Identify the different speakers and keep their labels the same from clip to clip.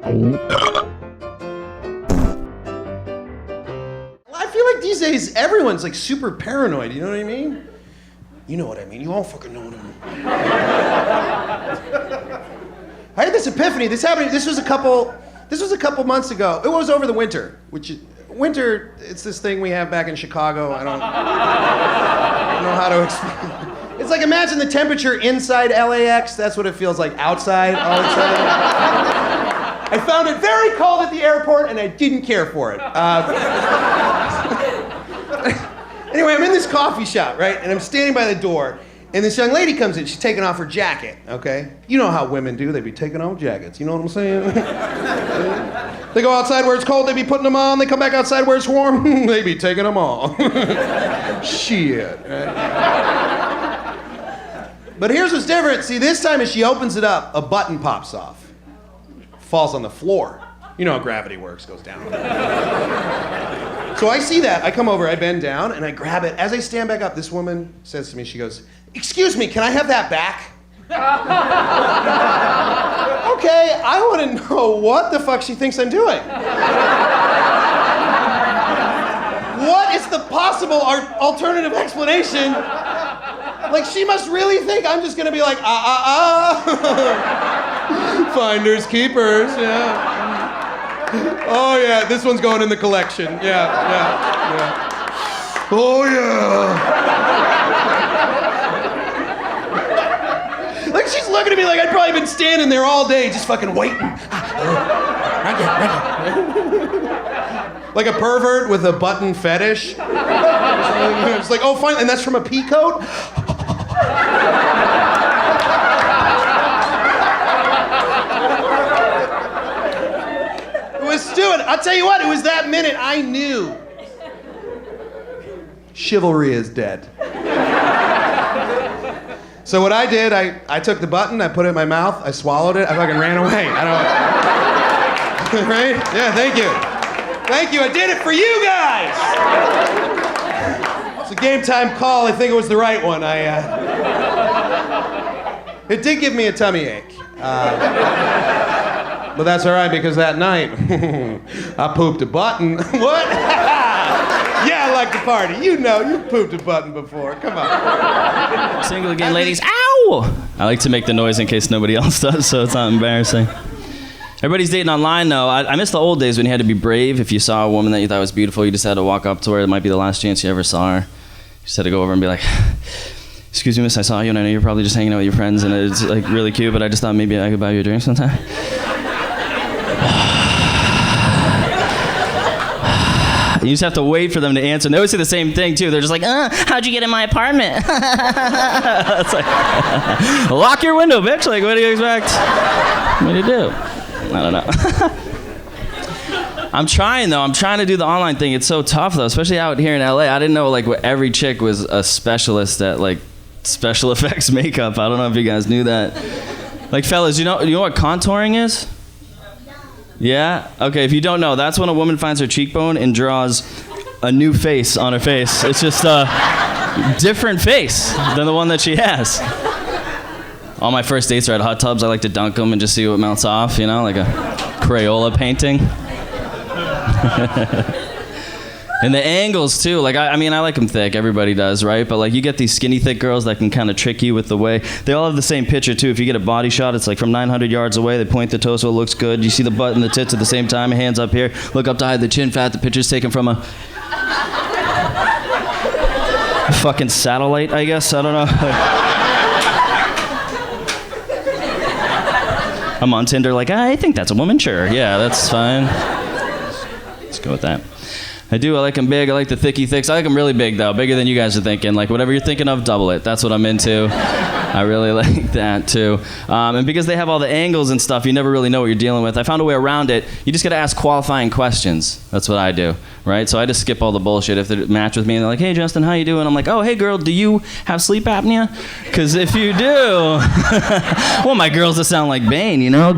Speaker 1: I feel like these days everyone's like super paranoid, you know what I mean? You know what I mean, you all fucking know what I mean. I had this epiphany, this was a couple months ago. It was over the winter, winter, it's this thing we have back in Chicago. I don't know how to explain. It's like, imagine the temperature inside LAX, that's what it feels like outside all of a sudden. I found it very cold at the airport and I didn't care for it. Anyway, I'm in this coffee shop, right? And I'm standing by the door and this young lady comes in, she's taking off her jacket, okay? You know how women do, they be taking off jackets, you know what I'm saying? They go outside where it's cold, they be putting them on, they come back outside where it's warm, they be taking them off. Shit, right? But here's what's different. See, this time as she opens it up, a button pops off. Falls on the floor. You know how gravity works, goes down. So I see that, I come over, I bend down, and I grab it. As I stand back up, this woman says to me, she goes, "Excuse me, can I have that back?" Okay, I want to know what the fuck she thinks I'm doing. What is the possible alternative explanation? Like, she must really think I'm just gonna be like, finders keepers, yeah. Oh yeah, this one's going in the collection, yeah. Oh yeah. Like, she's looking at me like I'd probably been standing there all day just fucking waiting. Like a pervert with a button fetish. It's like, oh fine, and that's from a pea coat? It was stupid. I'll tell you what, it was that minute I knew. Chivalry is dead. So what I did, I took the button, I put it in my mouth, I swallowed it, I fucking ran away. Right? Yeah, thank you. Thank you, I did it for you guys! It's a game time call, I think it was the right one. It did give me a tummy ache. But that's all right, because that night, I pooped a button. What? Yeah, I like to party. You know, you pooped a button before. Come on.
Speaker 2: Single again, ladies. Ow! I like to make the noise in case nobody else does, so it's not embarrassing. Everybody's dating online, though. I miss the old days when you had to be brave. If you saw a woman that you thought was beautiful, you just had to walk up to her. It might be the last chance you ever saw her. You just had to go over and be like, "Excuse me, miss, I saw you, and I know you're probably just hanging out with your friends, and it's like really cute, but I just thought maybe I could buy you a drink sometime." You just have to wait for them to answer. And they always say the same thing, too. They're just like, how'd you get in my apartment? It's like, lock your window, bitch. Like, what do you expect? What do you do? I don't know. I'm trying, though. I'm trying to do the online thing. It's so tough, though, especially out here in LA. I didn't know, like, every chick was a specialist at, like, special effects makeup. I don't know if you guys knew that. Like, fellas, you know what contouring is? Yeah? Okay, if you don't know, that's when a woman finds her cheekbone and draws a new face on her face. It's just a different face than the one that she has. All my first dates are at hot tubs. I like to dunk them and just see what melts off, you know, like a Crayola painting. And the angles, too. Like, I mean, I like them thick. Everybody does, right? But, like, you get these skinny, thick girls that can kind of trick you with the way. They all have the same picture, too. If you get a body shot, it's like from 900 yards away. They point the toe so it looks good. You see the butt and the tits at the same time. Hands up here. Look up to hide the chin fat. The picture's taken from a fucking satellite, I guess. I don't know. I'm on Tinder like, I think that's a woman. Sure. Yeah, that's fine. Let's go with that. I like them big. I like the thicky thicks. I like them really big, though. Bigger than you guys are thinking. Like, whatever you're thinking of, double it. That's what I'm into. I really like that, too. And because they have all the angles and stuff, you never really know what you're dealing with. I found a way around it. You just got to ask qualifying questions. That's what I do, right? So I just skip all the bullshit. If they match with me and they're like, "Hey, Justin, how you doing?" I'm like, "Oh, hey, girl, do you have sleep apnea?" Because if you do, well, my girls just sound like Bane, you know?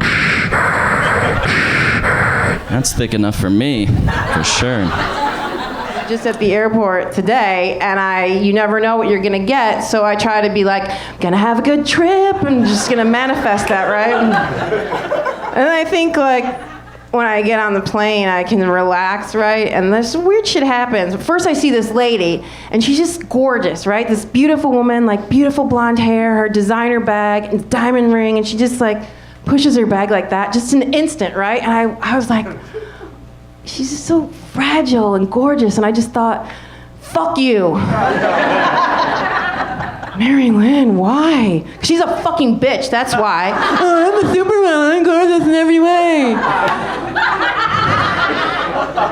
Speaker 2: That's thick enough for me, for sure.
Speaker 3: Just at the airport today, and you never know what you're gonna get, so I try to be like, gonna have a good trip, and just gonna manifest that, right? And I think, like, when I get on the plane, I can relax, right? And this weird shit happens. First, I see this lady, and she's just gorgeous, right? This beautiful woman, like beautiful blonde hair, her designer bag, and diamond ring, and she just like pushes her bag like that, just in an instant, right? And I was like, she's just so fragile and gorgeous, and I just thought, fuck you. Mary Lynn, why? She's a fucking bitch, that's why. Oh, I'm a superwoman, I'm gorgeous in every way.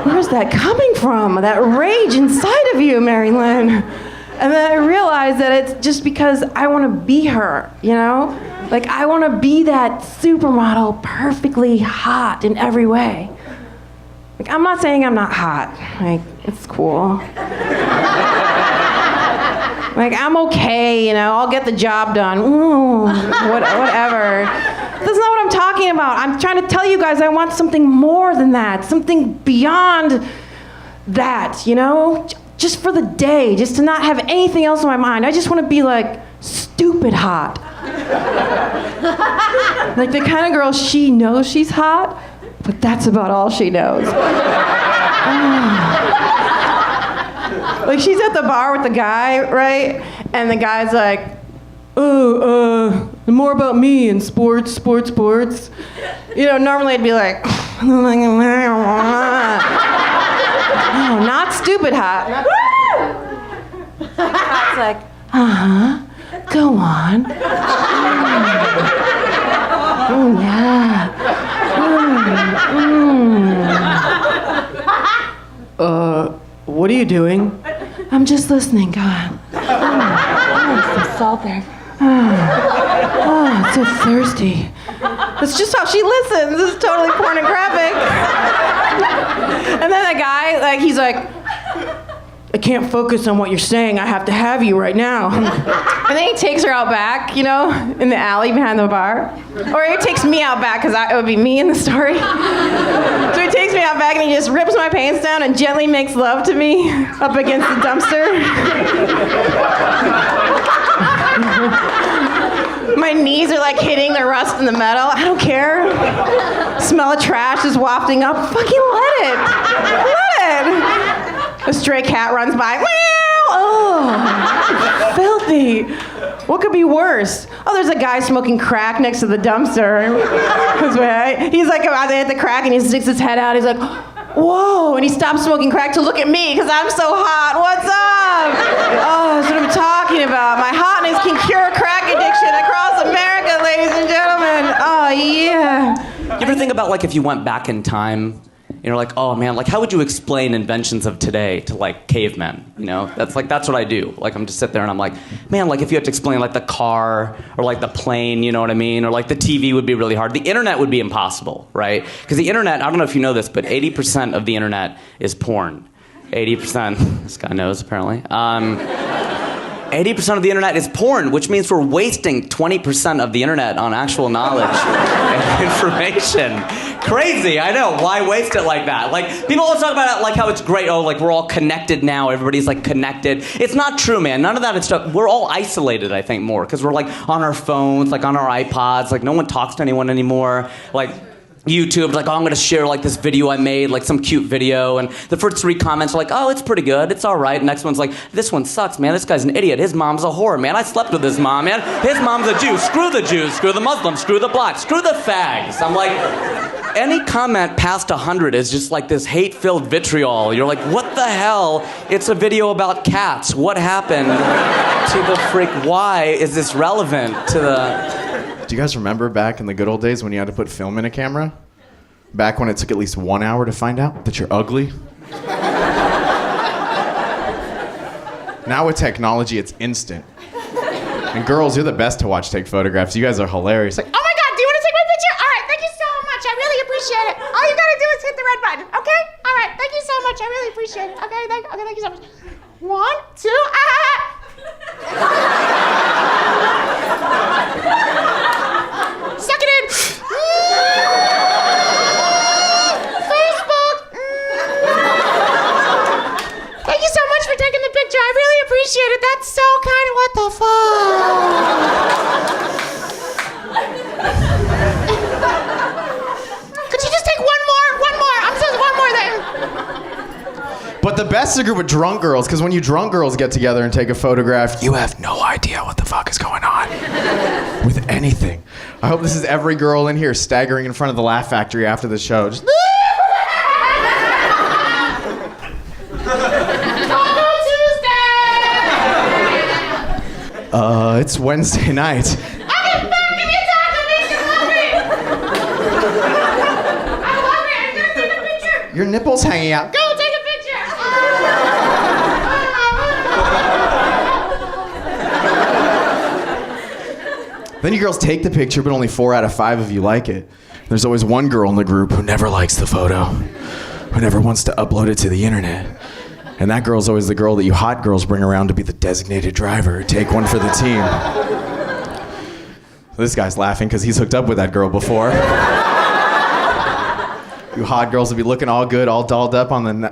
Speaker 3: Where's that coming from? That rage inside of you, Mary Lynn. And then I realized that it's just because I want to be her, you know? Like, I want to be that supermodel, perfectly hot in every way. Like, I'm not saying I'm not hot. Like, it's cool. Like, I'm okay, you know, I'll get the job done. Ooh, whatever. That's not what I'm talking about. I'm trying to tell you guys I want something more than that, something beyond that, you know? Just for the day, just to not have anything else in my mind. I just want to be like stupid hot. Like the kind of girl she knows she's hot, but that's about all she knows. Like she's at the bar with the guy, right? And the guy's like, oh, more about me and sports. You know, normally I'd be like, no, not stupid hot. It's like, go on. Oh, yeah. What are you doing? I'm just listening, God. It's so salty. Oh, it's so thirsty. That's just how she listens. This is totally pornographic. And then the guy, like, he's like, I can't focus on what you're saying. I have to have you right now. And then he takes her out back, you know, in the alley behind the bar. Or he takes me out back, because it would be me in the story. So he takes me out back and he just rips my pants down and gently makes love to me up against the dumpster. My knees are like hitting the rust in the metal. I don't care. Smell of trash is wafting up. Fucking let it. Let it. A stray cat runs by. Oh, filthy. What could be worse? Oh, there's a guy smoking crack next to the dumpster. He's like about to hit the crack and he sticks his head out. He's like, whoa, and he stops smoking crack to look at me because I'm so hot. What's up? Oh, that's what I'm talking about. My hotness can cure crack addiction across America, ladies and gentlemen. Oh, yeah.
Speaker 4: You ever think about, like, if you went back in time, you know, like, oh, man, like, how would you explain inventions of today to, like, cavemen, you know? That's what I do. Like, I'm just sit there and I'm like, man, like, if you had to explain, like, the car or, like, the plane, you know what I mean? Or, like, the TV would be really hard. The internet would be impossible, right? Because the internet, I don't know if you know this, but 80% of the internet is porn. 80%. This guy knows, apparently. 80% of the internet is porn, which means we're wasting 20% of the internet on actual knowledge and information. Crazy, I know. Why waste it like that? Like, people always talk about it like how it's great. Oh, like, we're all connected now. Everybody's, like, connected. It's not true, man. None of that is stuff. We're all isolated, I think, more. Because we're, like, on our phones, like, on our iPods. Like, no one talks to anyone anymore. Like, YouTube, like, oh, I'm gonna share, like, this video I made, like, some cute video, and the first 3 comments are like, oh, it's pretty good, it's all right. Next one's like, this one sucks, man, this guy's an idiot, his mom's a whore, man, I slept with his mom, man, his mom's a Jew, screw the Jews, screw the Muslims, screw the blacks, screw the fags. I'm like, any comment past 100 is just like this hate-filled vitriol. You're like, what the hell? It's a video about cats. What happened to the freak? Why is this relevant to the...
Speaker 5: Do you guys remember back in the good old days when you had to put film in a camera? Back when it took at least 1 hour to find out that you're ugly? Now with technology, it's instant. And girls, you're the best to watch take photographs. You guys are hilarious. Like,
Speaker 6: Oh my God, do you want to take my picture? All right, thank you so much. I really appreciate it. All you gotta do is hit the red button, okay? All right, thank you so much. I really appreciate it. Okay, thank you so much. 1, 2, Suck it in. Facebook. Thank you so much for taking the picture. I really appreciate it. That's so kind of what the fuck. Could you just take one more
Speaker 5: But the best is a group of drunk girls, because when you drunk girls get together and take a photograph, you have no idea what the fuck is going on with anything. I hope this is every girl in here staggering in front of the Laugh Factory after the show. Just, it's Wednesday night. Your nipples hanging out.
Speaker 6: Go take a picture.
Speaker 5: Then you girls take the picture, but only 4 out of 5 of you like it. There's always one girl in the group who never likes the photo, who never wants to upload it to the internet. And that girl's always the girl that you hot girls bring around to be the designated driver, take one for the team. This guy's laughing because he's hooked up with that girl before. You hot girls will be looking all good, all dolled up,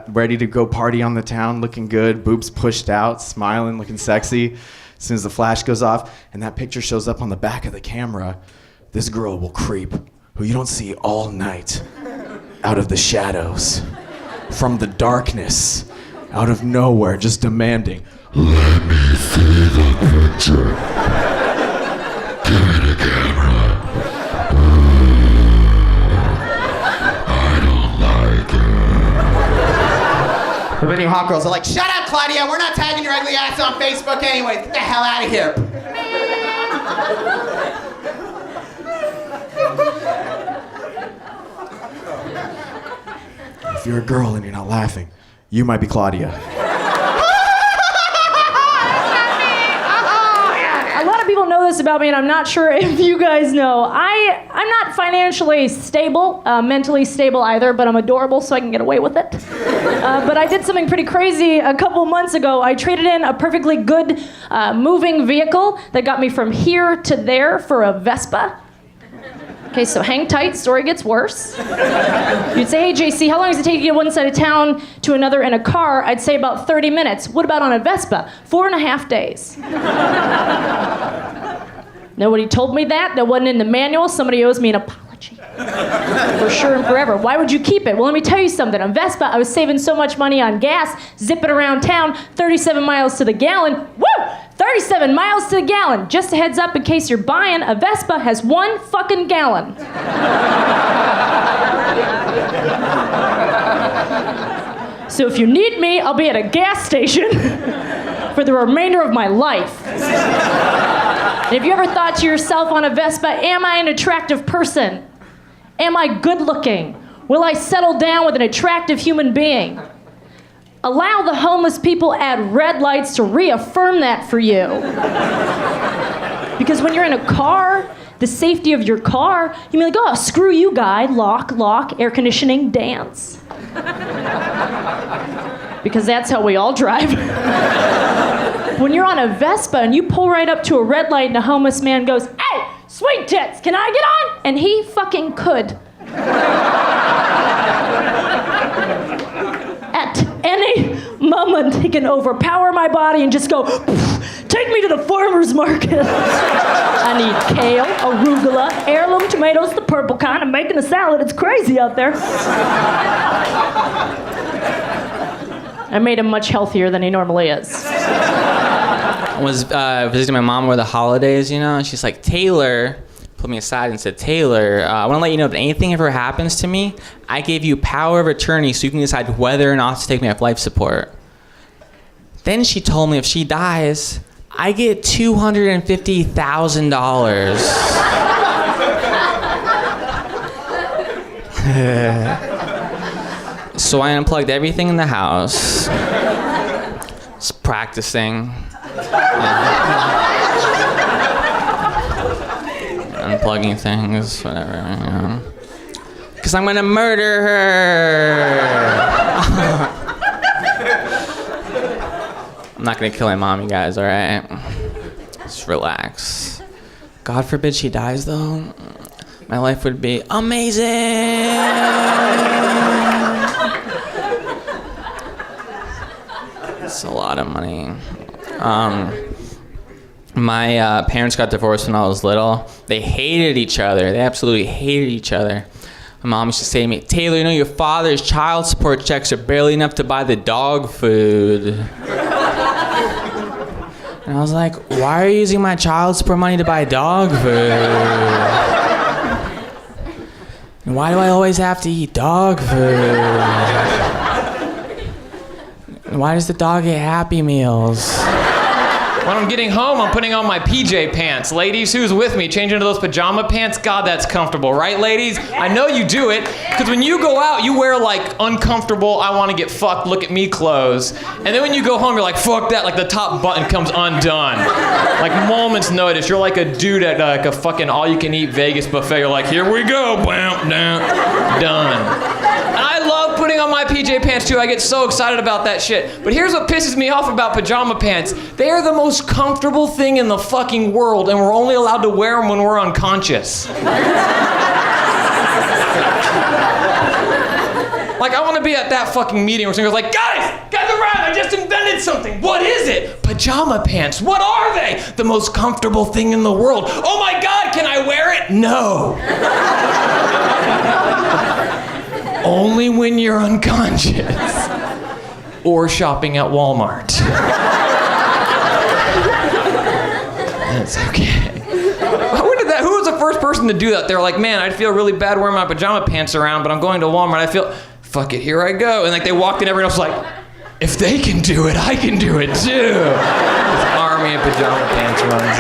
Speaker 5: ready to go party on the town, looking good, boobs pushed out, smiling, looking sexy. As soon as the flash goes off and that picture shows up on the back of the camera, this girl will creep, who you don't see all night, out of the shadows, from the darkness, out of nowhere, just demanding,
Speaker 7: "Let me see the picture. Give me the camera. I don't like it."
Speaker 5: But then you hot girls are like, "Shut up, Claudia, we're not tagging your ugly ass on Facebook anyway. Get the hell out of here." If you're a girl and you're not laughing, you might be Claudia.
Speaker 8: A lot of people know this about me, and I'm not sure if you guys know. I'm not financially stable, mentally stable either, but I'm adorable, so I can get away with it. But I did something pretty crazy a couple months ago. I traded in a perfectly good moving vehicle that got me from here to there for a Vespa. Okay, so hang tight, story gets worse. You'd say, "Hey, JC, how long does it take to get one side of town to another in a car?" I'd say about 30 minutes. What about on a Vespa? 4.5 days. Nobody told me that. That wasn't in the manual. Somebody owes me an apology. For sure and forever. Why would you keep it? Well, let me tell you something. On Vespa, I was saving so much money on gas, zipping around town, 37 miles to the gallon. Woo! 37 miles to the gallon. Just a heads up in case you're buying, a Vespa has 1 fucking gallon. So if you need me, I'll be at a gas station for the remainder of my life. And have you ever thought to yourself on a Vespa, am I an attractive person? Am I good looking? Will I settle down with an attractive human being? Allow the homeless people at red lights to reaffirm that for you. Because when you're in a car, the safety of your car, you mean like, "Oh, screw you, guy, lock, air conditioning, dance." Because that's how we all drive. When you're on a Vespa and you pull right up to a red light and a homeless man goes, "Hey, sweet tits, can I get on?" And he fucking could. At any moment, he can overpower my body and just go, "Take me to the farmer's market. I need kale, arugula, heirloom tomatoes, the purple kind. I'm making a salad. It's crazy out there." I made him much healthier than he normally is.
Speaker 9: I was visiting my mom over the holidays, and she's like, "Taylor," pulled me aside and said, "Taylor, I want to let you know if anything ever happens to me, I gave you power of attorney so you can decide whether or not to take me off life support." Then she told me if she dies, I get $250,000. So I unplugged everything in the house. Just practicing. Unplugging things, whatever, Because I'm gonna murder her. I'm not gonna kill my mom, you guys, alright? Just relax. God forbid she dies, though. My life would be amazing. It's a lot of money. My parents got divorced when I was little. They hated each other. They absolutely hated each other. My mom used to say to me, Taylor, you know your father's child support checks are barely enough to buy the dog food. And I was like, why are you using my child support money to buy dog food? And why do I always have to eat dog food? And why does the dog get Happy Meals?
Speaker 10: When I'm getting home, I'm putting on my PJ pants. Ladies, who's with me? Change into those pajama pants? God, that's comfortable, right, ladies? I know you do it, because when you go out, you wear, like, uncomfortable, I want to get fucked, look at me clothes. And then when you go home, you're like, fuck that, like the top button comes undone. Like, moment's notice. You're like a dude at like a fucking all-you-can-eat Vegas buffet. You're like, here we go, bam, done. And I love putting on my PJ pants, too. I get so excited about that shit. But here's what pisses me off about pajama pants. They are the most comfortable thing in the fucking world, and we're only allowed to wear them when we're unconscious. Like, I want to be at that fucking meeting where someone goes like, guys around, I just invented something. What is it? Pajama pants. What are they? The most comfortable thing in the world. Oh my God, can I wear it? No. Only when you're unconscious. Or shopping at Walmart. That's okay. Who was the first person to do that? They're like, man, I'd feel really bad wearing my pajama pants around, but I'm going to Walmart. I feel, fuck it, here I go. And like they walked in, everyone else was like, if they can do it, I can do it too. This army of pajama pants runs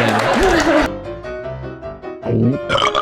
Speaker 10: in.